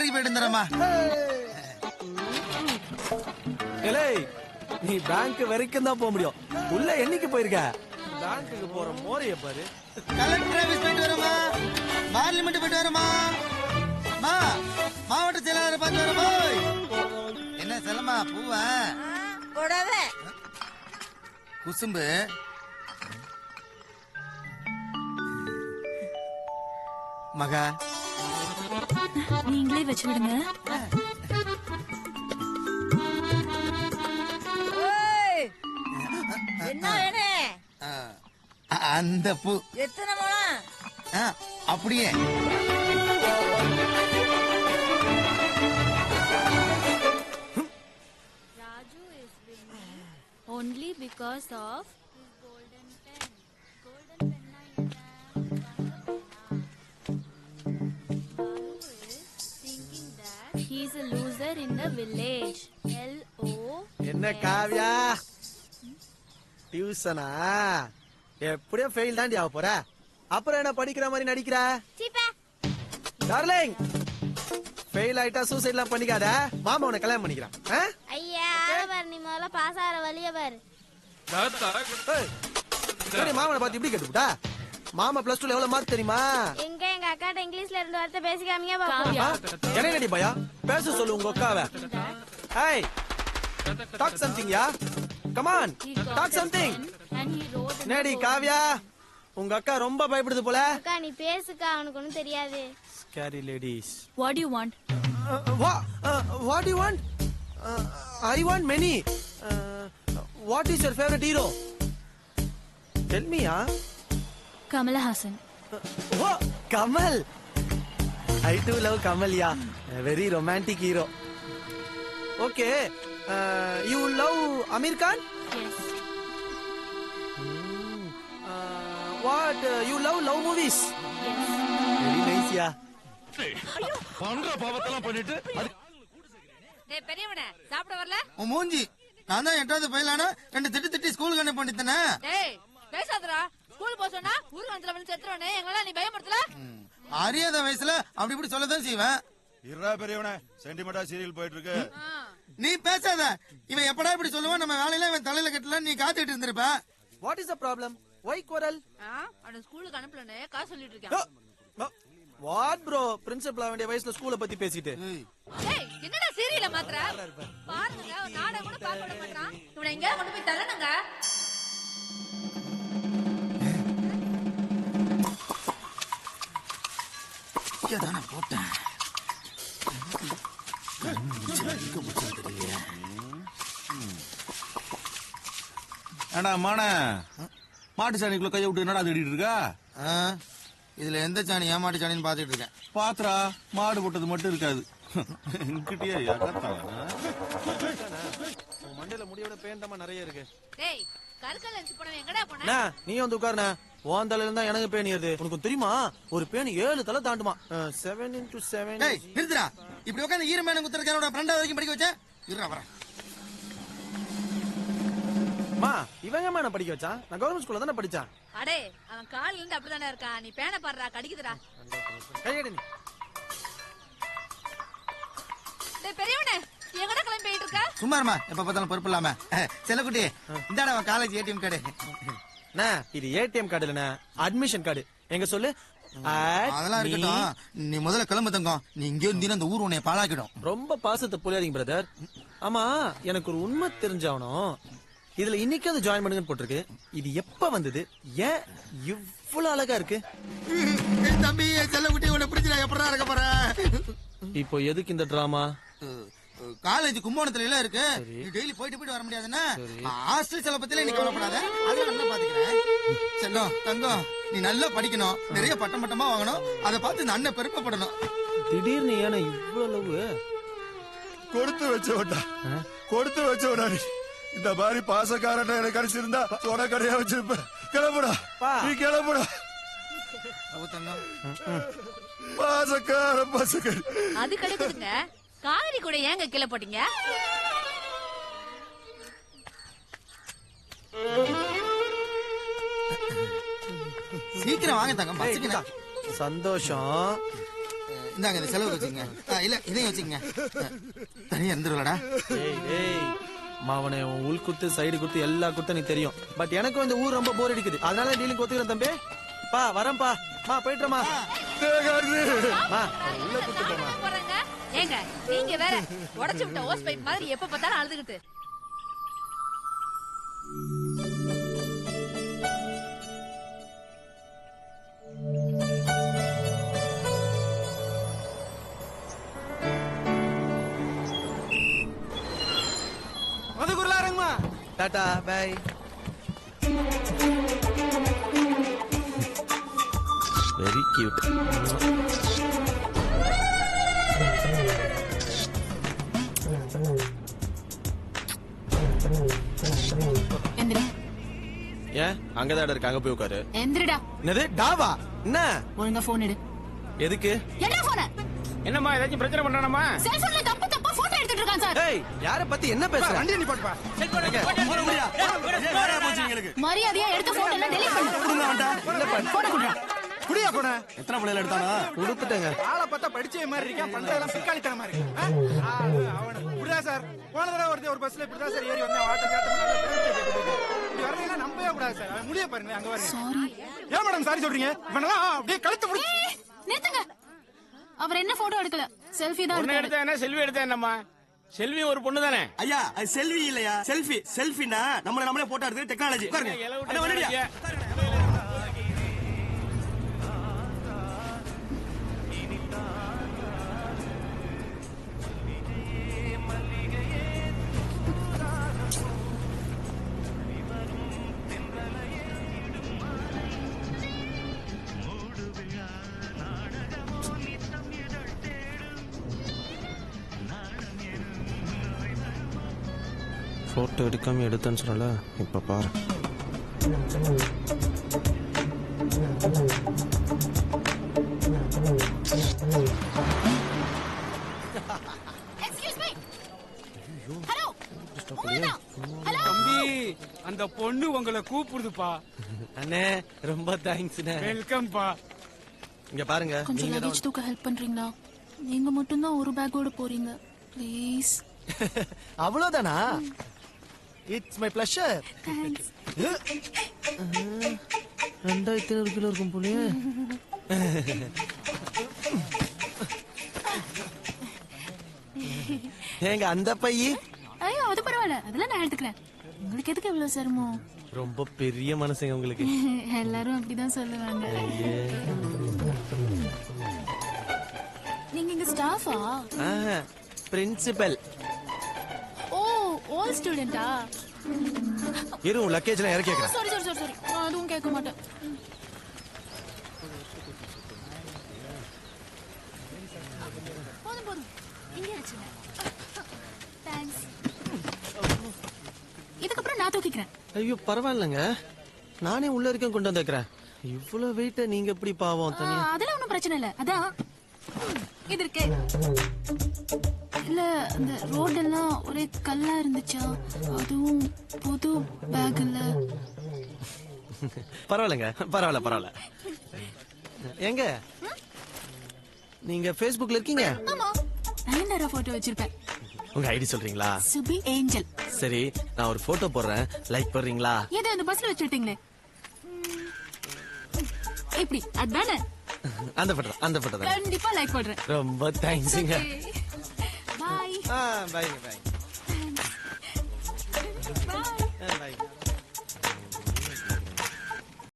வரைக்கும் போயிட்டு வந்துடுறேம்மா. நீ பேங்க் வரைக்கும் தான் போக முடியும். உள்ள என்னைக்கு போயிருக்க? பேங்க்குக்கு போற மோரைய பாரு. கலெக்டர் ஆபீஸ் போயிட்டு வரமா, பார்லிமெண்ட் போயிட்டு வரமா, மாவட்ட செயலாளரை பார்த்து வரமா. என்ன செல்லம்மா பூவ புடவை குசும்பு மகா நீங்களே வச்சு விடுங்க. என்ன வேணும்? அந்த பூ எத்தனை முழம்? அப்படியே Raju is with me only because of his golden pen. Golden Balu is thinking that he is a loser in the village. L-O. என்ன காவ்யா? டியூஷனா? எப்படியோ ஃபெயில் தாண்டி ஆக போற. அப்புறம் என்ன படிக்கிற மாதிரி நடிக்கிற? டார்லிங், ஃபெயில் ஆயிட்டா சூசைட் எல்லாம் பண்ணிக்காத. மாமா உன்னை கல்யாணம் பண்ணிக்கிறான். ஐயா பாரு, நீ முதல்ல பாஸ் ஆகிற வழிய பாரு. மாமனை பார்த்து இப்படி கேட்டுட்டா? மாமா பிளஸ் 2 எவ்வளவு மார்க் தெரியுமா? எங்க எங்க அக்காட்ட இங்கிலீஷ்ல 2 வார்த்தை பேசிக்காமீங்க பாப்போம். என்ன நடி பையா பேச சொல்லு உங்க அக்காவை. ஹேய், டாக் சம்திங் யா. Come on, talk something. நேடி காவ்யா, உங்க அக்கா ரொம்ப பயப்படுது போல. அக்கா நீ பேசுக்கா, அவனுக்கு ஒண்ணும் தெரியாது. Scary ladies. What do you want? What do you want? I want many. What is your favorite hero? Tell me, ya. Kamala Hassan. Oh, Kamal. I too love Kamal, ya. A very romantic hero. Okay. You love Amir Khan? Yes. What? You love movies? Yes. Very nice, ya. பண்ற பாவத்தெல்லாம் பண்ணிட்டு டேய் பெரியவனே, சாப்பிட வரல? உன் மூஞ்சி, நான் தான் 8வது பயிலான 2 திட்டி ஸ்கூலுக்கு அனுப்பி பண்ணித்தனே. டேய் பேசாதடா. ஸ்கூல் போக சொன்னா ஊர்வலத்துல வந்து செத்துறவனே, எங்களெல்லாம் நீ பயமுறுத்தல? அறியாத வயசுல அப்படி இப்படி சொல்லதான் செய்வேன். இருடா பெரியவனே, சென்டிமெண்டா சீரியல் போயிட்டு இருக்கு. நீ பேசாத. இவன் எப்படா இப்படி சொல்லுவான், நம்ம வேலையில இவன் தலையில கட்டல நீ காத்துட்டு இருந்திருப்ப. What is the problem? Why quarrel? அவன் ஸ்கூலுக்கு அனுப்பலனே காசு சொல்லிட்டு இருக்கான். What bro? பிரின்சிபல் வேண்டிய வயசுல ஸ்கூலை பத்தி பேசிட்டு. டேய் என்னடா சீரியல மாத்ற? பாருங்க, ஒரு நாடகம் கூட பார்க்க விட மாட்டான். இவனை எங்க கொண்டு போய் தள்ளணுங்க. இங்கதானே போட்டேன். ஏண்டா மான, மாட்டு சாணிக்குள்ள கைய விட்டு என்னடா தேடிட்டு இருக்கா? இதுல எந்த சாணி ஏமாட்டு சாணின்னு பாத்துட்டு இருக்கேன். பாத்ரா, மாடு போட்டது மட்டும் இருக்காது. என்கிட்டயே மண்டையில முடியோட பேண்டமா நிறைய இருக்கு. டேய் கல்கல் அடிச்சு போனவன் எங்கடா போன? அண்ணா, நீ வந்து உட்காருண்ணா. உன் தலையில இருந்தா எனக்கு பேணி ஏறுது. உனக்கு தெரியுமா, ஒரு பேணி 7 தலை தாண்டுமா. 7 into 7. டேய் நிறுத்துடா. இப்படி உட்கார்ந்து ஈரமேன குத்துறக்கனோட ஃப்ரெண்டா வரைக்கும் படிக்க வச்ச. இருடா வரேன். மா, இவங்க என்ன படிக்க வச்சான்? நான் கவர்மெண்ட் ஸ்கூல்ல தானே படிச்சேன். அடே அவன் கால்ல இருந்து அப்படிதானே இருக்கான். நீ பேனை பாடுறா, கடிக்குதுடா. கையடி நீ. டேய் பெரியவனே, எங்கடா கிளம்பி போயிட்டு இருக்க? சும்மா இருமா, எப்ப பார்த்தாலும் பொறுப்பு இல்லாம. செல்லக்குட்டி, இந்தாடா அவன் காலேஜ் ஏடிஎம் கார்டு. அண்ணா, இது ஏடிஎம் கார்டு இல்லண்ணா, அட்மிஷன் கார்டு. எங்க சொல்லு. அதெல்லாம் இருக்கட்டும், நீ முதல்ல கிளம்பு தங்கம். நீ இங்கே இருந்தீங்கன்னா அந்த ஊர் உன்னை பாழாக்கிடும். ரொம்ப பாசத்தை புரியாதீங்க பிரதர். ஆமா, எனக்கு ஒரு உண்மை தெரிஞ்சாவணும். இதுல இன்னைக்கு ஜாயின் பண்ணுங்கன்னு போட்டிருக்கு. இது எப்ப வந்தது? ஏன் இவ்வளவு அழகா இருக்கு? தம்பி, செல்லக்குட்டி உன்னை பிடிச்சிடா. எப்படா இருக்க போற? இப்போ எதுக்கு இந்த டிராமா? காலேஜ் கும்போணத்துல எல்லாம் இருக்கு. நீ டெய்லி போயிட்டு வர முடியாதுன்னா ஹாஸ்டல் செலவு பத்தில நீ கவலைப்படாத. அதெல்லாம் நல்லா பாத்துக்கிறேன். செல்லம் தங்கம், நீ நல்லா படிக்கணும், நிறைய பட்டம் பட்டமா வாங்கணும். அதை பார்த்து இந்த அண்ணன் பெருமைப்படணும். திடீர்னு ஏன்னா இவ்வளவு கொடுத்து வச்சோடா, கொடுத்து வச்சோடா. இந்த மாதிரி பாசக்காரன் எனக்கு கிடைச்சிருந்தா சொட கடையா வச்சிருப்ப. கிளம்புடா, நீ கிளம்புடா. பாசக்கார பாசக்கார அது கிடைக்குதுங்க. காரி கூட ஏங்க கீழே போட்டீங்க? சீக்கிரம் வாங்க தங்கம். சந்தோஷம். இந்தாங்க இந்த செலவு வச்சுங்க. இல்ல இதையும் வச்சுங்க. தனியா இருந்துருவாடா. ஏய் மாவனே, உன் உள் குத்து சைடு குத்து எல்லா குத்தும் நீ தெரியும். பட் எனக்கும் இந்த ஊர் ரொம்ப போர் அடிக்குது, அதனால டீலிங் ஒத்துக்கிறேன் தம்பி. பா வரேன்பா. மா போயிட்டுமா. உள்ள குத்து போமா. ஏங்க நீங்க வேற உடைச்சு விட்ட ஓஸ் பைப் மாதிரி எப்ப பார்த்தாலும் அழுதுகிட்டு. Tata bye. Very cute. ஏன் அங்கதான் இருக்கு, அங்க போய் உட்காரு. எந்திரடா. என்னது டாவா? என்ன ஒழுங்கா போன் எடு. எதுக்கு? என்ன போன்? என்னம்மா ஏதாச்சும் பிரச்சனை பண்றானம்மா? செல்போன்ல தப்பு தப்பா போட்டோ எடுத்துட்டு இருக்கான் சார். ஏய் யார பத்தி என்ன பேசுற? வண்டி நீ போடுப்பா. மரியாதையா எடுத்த போட்டோ எல்லாம் டெலீட் பண்ணு. போன குடுறா. குடியா போன. எத்தனை பிள்ளைல எடுத்தானா? கொடுத்துட்டேங்க. ஆளை பார்த்தா படிச்ச மாதிரி இருக்கான், பண்றதெல்லாம் பிக்காளித்தன மாதிரி. அவன குடியா சார். போன தடவை ஒரு பஸ்ல இப்படிதான் சார் ஏறி வந்தேன். ஆட்டோ இப்படி வரலைன்னா நம்பவே கூடாது சார். அவன் முடிய பாருங்க அங்க வரேன். சாரி. ஏன் மேடம் சாரி சொல்றீங்க? இவனெல்லாம் அப்படியே கழுத்து முடிச்சு. நிறுத்துங்க. அவர் என்ன போட்டோ எடுக்கல, செல்ஃபி தான் ஒண்ணு எடுத்தா என்ன, செல்வி எடுத்தா என்னம்மா? செல்வி ஒரு பொண்ணு தானே? ஐயா அது செல்வி இல்லையா, செல்ஃபி. செல்ஃபினா நம்மளே போட்டோ எடுக்கிற டெக்னாலஜி. போட்டோ எடுக்காம எடுத்தேன்னு சொல்லல, இப்ப பாரு. Excuse me. ஹலோ. தம்பி அந்த பொண்ணு உங்களை கூப்பிடுதுப்பா. அண்ணே ரொம்ப தேங்க்ஸ்ண்ணே. வெல்கம்பா. இங்க பாருங்க, கொஞ்சம் நீங்க லக்கேஜ் தூக்க ஹெல்ப் பண்றீங்களா? நீங்க மட்டும் தான் ஒரு பேக்கோட போறீங்க, ப்ளீஸ். அவ்வளவுதானா? It's my pleasure. Thanks. 2500 kilo இருக்கும் போலயே. ஏங்க அந்த பையி? ஐயோ அது பரவாயில்ல, அதெல்லாம் நான் எடுத்துக்கிறேன். உங்களுக்கு எதுக்கு இவ்வளவு சிரமம்? ரொம்ப பெரிய மனசுங்க உங்களுக்கு. எல்லாரும் அப்படிதான் சொல்லுவாங்க. நீங்க இங்க ஸ்டாஃபா? பிரின்சிபல். ஓ ஓல் ஸ்டூடெண்டா? இரு லக்கேஜ்லாம் இறக்கி வைக்கிறேன். சாரி சாரி சாரி சாரி, நான் அதுவும் கேட்க மாட்டேன். போதும் போதும், இங்க வச்சுங்க. தேங்க்ஸ். இதுக்கப்புறம் நான் தூக்கிக்கிறேன். ஐயோ பரவாயில்லைங்க, நானே உள்ள இருக்கேன், கொண்டு வந்து வைக்கிறேன். இவ்வளவு வெயிட்ட நீங்க எப்படி பாவம் தனியா? அதெல்லாம் ஒன்றும் பிரச்சனை இல்லை. அதான் இது இருக்கு. இல்ல அந்த ரோடெல்லாம் ஒரே கல்லா இருந்துச்சா, அதுவும் புது பேக்ல. பரவாயில்லைங்க, பரவாயில்ல. எங்க நீங்க Facebookல இருக்கீங்க? ஆமா, நயன்தாரா போட்டோ வச்சிருப்பேன். உங்க ஐடி சொல்றீங்களா? சுபி ஏஞ்சல். சரி, நான் ஒரு போட்டோ போடுறேன், லைக் பண்றீங்களா? ஏதோ அந்த பஸ்ல வச்சுட்டீங்களே, எப்படி அதானே? அந்த போட்டோ தான் கண்டிப்பா லைக் பண்றேன். ரொம்ப தேங்க்ஸுங்க. பாய். பை.